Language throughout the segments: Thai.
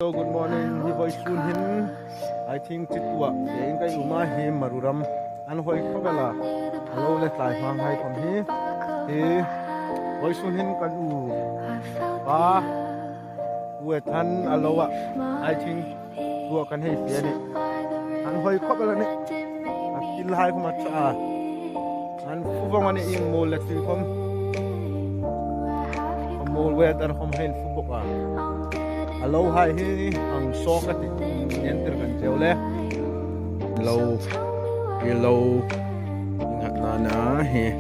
So good morning. Hi boy soon hin. I think chitwa eng kai uma hi maruram an hoi khobala. Hello le tlai hang hai kom hi. Hi boy soon hin kan u. Pa we than alowa. I think tua kan hei sia ni. An hoi khobala ni. Atil hai kom cha. An fubong ani ing mol le ti kom. Mol we dar kom hen fubok a. Hello hi hi ang sokat enter kan jole hello ingat na hi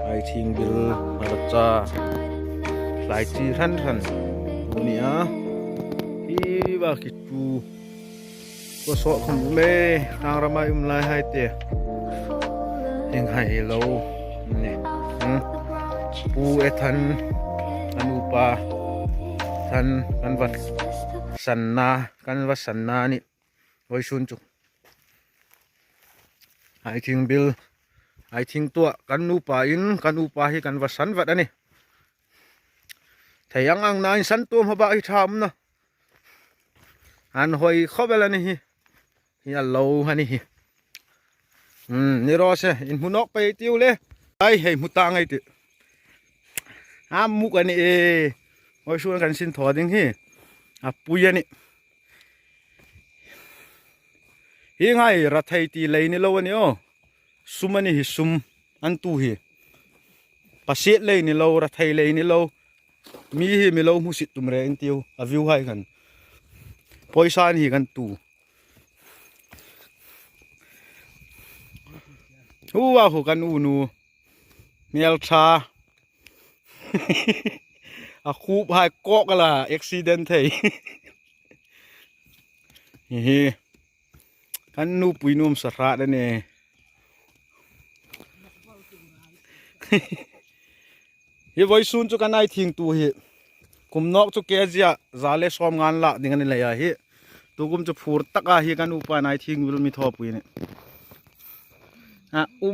I think bil maracha lai chi ran dunia hi ba kitu ko so khum le tang ramai lai hai te eng hai hello ne pu ethan anupaท่านกันวัดสันนานี่ไว้ชุนจุไอทิงบิลไอทิงตัวกันอุปาอินกันอุปาให้กันวัดสันวัดอันนี้แต่ยังอังนายสันตัวมาบ่ายทำนะอันหอยเข้าไปแล้วนี่เฮียเราฮันนี่นี่รอใช่อินหุนอกไปติวเลยไอให้มุตังไอติมุกอันนี้โอ้ยชวนกันสินถอดจริงที่ปุยนี่ยังไงรัฐไทยตีเลยนี่เราวันนี้ซุมนี่ซุมอันตู้ฮีปัสเซตเลยนี่เรารัฐไทยเลยนี่เรามีเรามุสิตุมเรนติววิวให้กันปอยซานฮีกันตู้ว้าวกันอูนูเมลชาคูบหายกอกละอุบิเหตุไทยกันนูปุยนุ่มสระนั่นเองเฮ้ยไว้ซุนจุกันไอทิ้งตัวเฮ้กุมนอกจุกเกจียจาเลสอมงานละดิ่งกันเลยเฮ้ตัวกุมจะพูดตักเฮ้กันอุปนไอทิ้งวิลมีทอปุยเนี่ย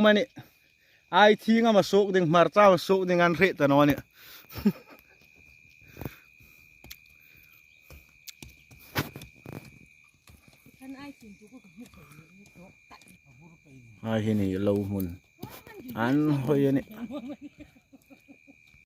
มันนี่ไอทิ้งมาสุกดิ่งมาร์จ้ามาสุกดิ่งงานเร่แต่นอนเนี่ยไอ้นี่เราหุ่นอันหอยนี่